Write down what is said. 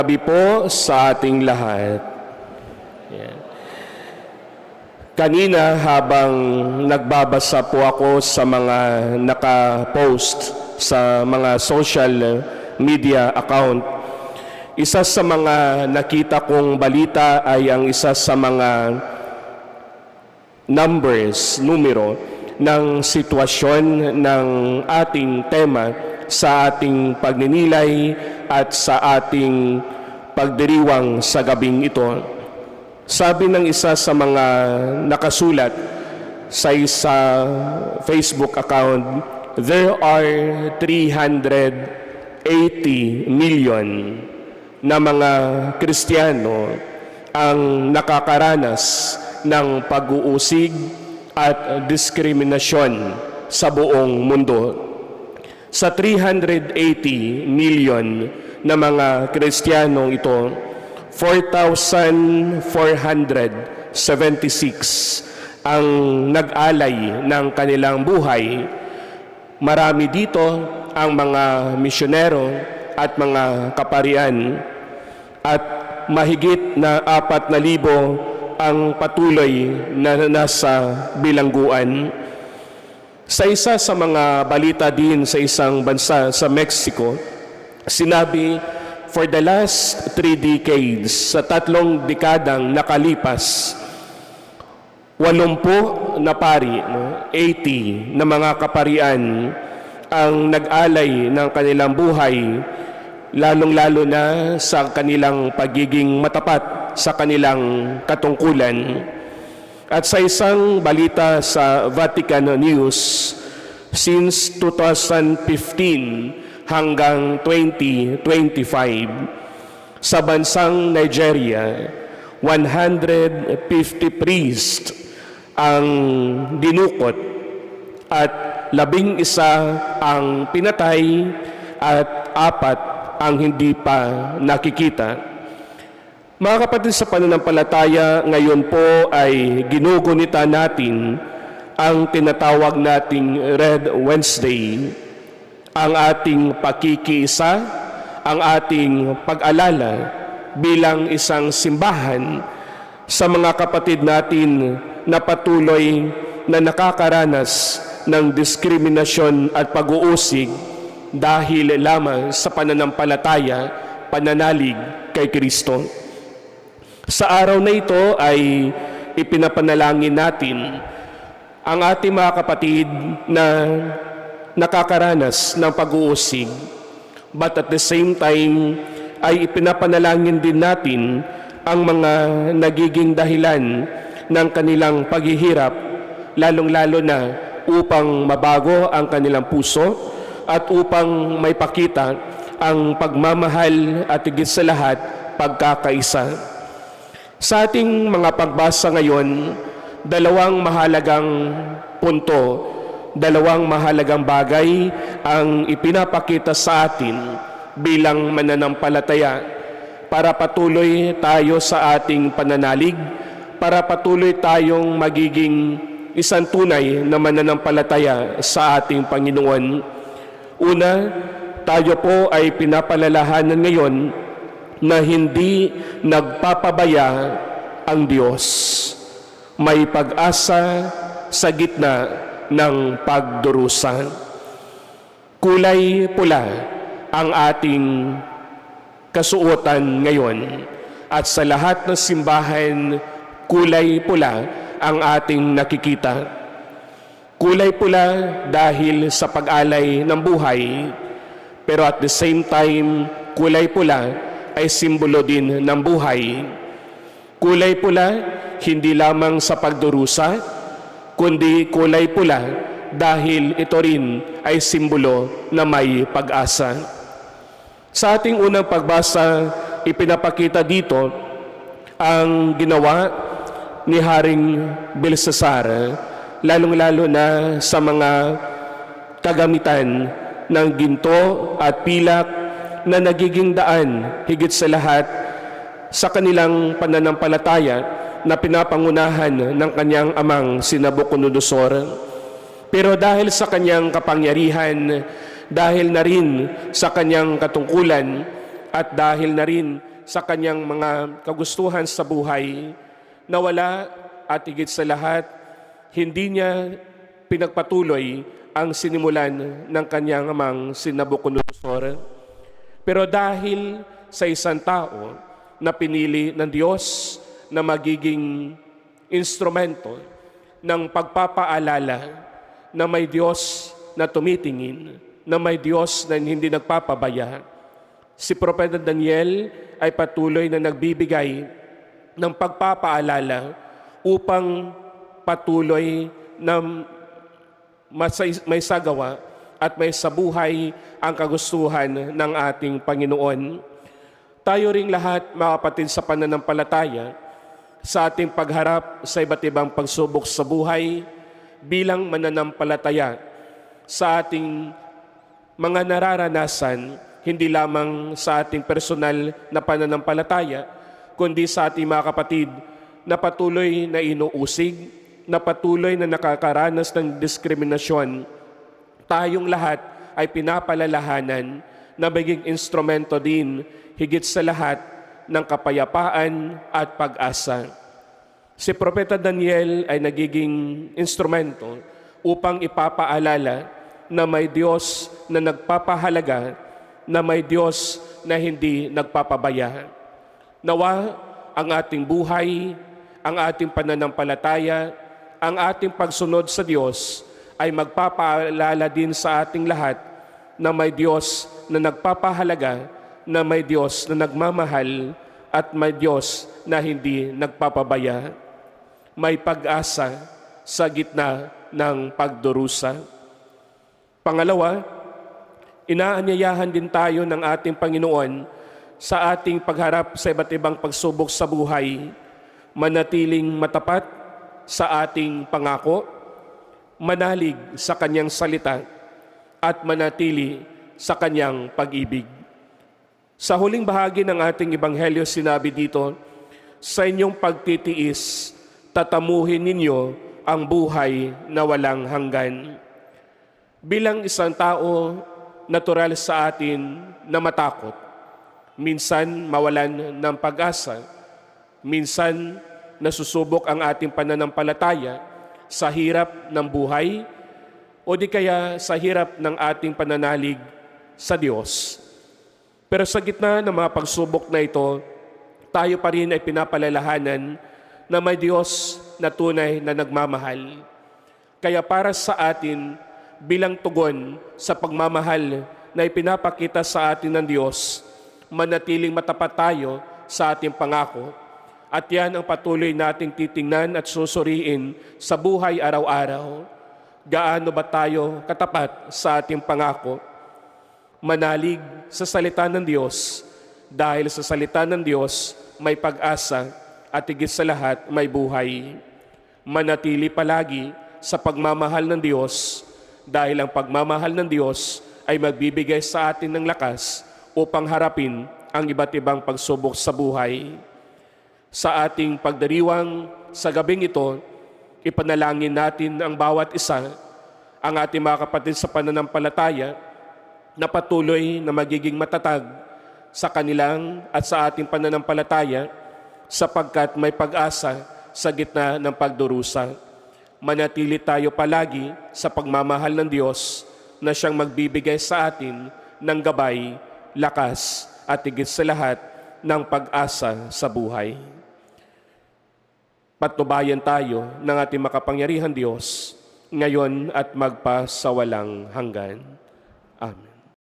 Sabi po sa ating lahat. Yan. Kanina habang nagbabasa po ako sa mga naka-post sa mga social media account, isa sa mga nakita kong balita ay ang isa sa mga numero ng sitwasyon ng ating tema sa ating pagninilay at sa ating pagdiriwang sa gabing ito. Sabi ng isa sa mga nakasulat sa isa Facebook account, there are 380 million na mga Kristiyano ang nakakaranas ng pag-uusig at diskriminasyon sa buong mundo. Sa 380 million na mga Kristiyanong ito, 4,476 ang nag-alay ng kanilang buhay. Marami dito ang mga misyonero at mga kaparian, at mahigit na 4,000 ang patuloy na nasa bilangguan. Sa isa sa mga balita din sa isang bansa sa Mexico, sinabi, for the last 3 decades, sa 3 dekadang nakalipas, 80 na pari, 80 na mga kaparian ang nag-alay ng kanilang buhay, lalong-lalo na sa kanilang pagiging matapat sa kanilang katungkulan. At sa isang balita sa Vatican News, since 2015 hanggang 2025, sa bansang Nigeria, 150 priests ang dinukot at 11 ang pinatay at 4 ang hindi pa nakikita. Mga kapatid sa pananampalataya, ngayon po ay ginugunita natin ang tinatawag nating Red Wednesday, ang ating pakikiisa, ang ating pag-alala bilang isang simbahan sa mga kapatid natin na patuloy na nakakaranas ng diskriminasyon at pag-uusig dahil lamang sa pananampalataya, pananalig kay Kristo. Sa araw na ito ay ipinapanalangin natin ang ating mga kapatid na nakakaranas ng pag-uusig. But at the same time ay ipinapanalangin din natin ang mga nagiging dahilan ng kanilang paghihirap, lalong-lalo na upang mabago ang kanilang puso at upang may pakita ang pagmamahal at higit sa lahat, pagkakaisa. Sa ating mga pagbasa ngayon, 2 mahalagang punto, 2 mahalagang bagay ang ipinapakita sa atin bilang mananampalataya para patuloy tayo sa ating pananalig, para patuloy tayong magiging isang tunay na mananampalataya sa ating Panginoon. Una, tayo po ay pinapalalahanan ngayon na hindi nagpapabaya ang Diyos. May pag-asa sa gitna ng pagdurusa. Kulay pula ang ating kasuotan ngayon, at sa lahat ng simbahan, kulay pula ang ating nakikita. Kulay pula dahil sa pag-alay ng buhay, pero at the same time, kulay pula ay simbolo din ng buhay. Kulay pula hindi lamang sa pagdurusa, kundi kulay pula dahil ito rin ay simbolo na may pag-asa. Sa ating unang pagbasa, ipinapakita dito ang ginawa ni Haring Belsasar, lalong-lalo na sa mga kagamitan ng ginto at pilak na nagiging daan higit sa lahat sa kanilang pananampalataya na pinapangunahan ng kanyang amang si Nabucodonosor. Pero dahil sa kanyang kapangyarihan, dahil na rin sa kanyang katungkulan, at dahil na rin sa kanyang mga kagustuhan sa buhay, nawala at higit sa lahat, hindi niya pinagpatuloy ang sinimulan ng kanyang amang si Nabucodonosor. Pero dahil sa isang tao na pinili ng Diyos na magiging instrumento ng pagpapaalala na may Diyos na tumitingin, na may Diyos na hindi nagpapabaya, si Propeta Daniel ay patuloy na nagbibigay ng pagpapaalala upang patuloy na may sagawa at may sabuhay ang kagustuhan ng ating Panginoon. Tayo ring lahat, mga kapatid sa pananampalataya, sa ating pagharap sa iba't ibang pagsubok sa buhay bilang mananampalataya, sa ating mga nararanasan, hindi lamang sa ating personal na pananampalataya, kundi sa ating mga kapatid na patuloy na inuusig, na patuloy na nakakaranas ng diskriminasyon, tayong lahat ay pinapalalahanan na maging instrumento din higit sa lahat ng kapayapaan at pag-asa. Si Propeta Daniel ay nagiging instrumento upang ipapaalala na may Diyos na nagpapahalaga, na may Diyos na hindi nagpapabaya. Nawa ang ating buhay, ang ating pananampalataya, ang ating pagsunod sa Diyos ay magpapaalala din sa ating lahat na may Diyos na nagpapahalaga, na may Diyos na nagmamahal, at may Diyos na hindi nagpapabaya. May pag-asa sa gitna ng pagdurusa. Pangalawa, inaanyayahan din tayo ng ating Panginoon sa ating pagharap sa iba't ibang pagsubok sa buhay, manatiling matapat sa ating pangako, manalig sa Kanyang salita, at manatili sa Kanyang pag-ibig. Sa huling bahagi ng ating Ebanghelyo, sinabi dito, sa inyong pagtitiis, tatamuhin ninyo ang buhay na walang hanggan. Bilang isang tao, natural sa atin na matakot. Minsan mawalan ng pag-asa. Minsan nasusubok ang ating pananampalataya sa hirap ng buhay o di kaya sa hirap ng ating pananalig sa Diyos. Pero sa gitna ng mga pagsubok na ito, tayo pa rin ay pinapalalahanan na may Diyos na tunay na nagmamahal. Kaya para sa atin, bilang tugon sa pagmamahal na ipinapakita sa atin ng Diyos, manatiling matapat tayo sa ating pangako. At yan ang patuloy nating titingnan at susuriin sa buhay araw-araw. Gaano ba tayo katapat sa ating pangako? Manalig sa salita ng Diyos, dahil sa salita ng Diyos may pag-asa at higit sa lahat may buhay. Manatili palagi sa pagmamahal ng Diyos, dahil ang pagmamahal ng Diyos ay magbibigay sa atin ng lakas upang harapin ang iba't ibang pagsubok sa buhay. Sa ating pagdiriwang sa gabing ito, ipanalangin natin ang bawat isa, ang ating mga kapatid sa pananampalataya, na patuloy na magiging matatag sa kanilang at sa ating pananampalataya, sapagkat may pag-asa sa gitna ng pagdurusa. Manatili tayo palagi sa pagmamahal ng Diyos na siyang magbibigay sa atin ng gabay, lakas at higit sa lahat ng pag-asa sa buhay. Patnubayan tayo ng ating makapangyarihan Diyos ngayon at magpasawalang hanggan. Amen.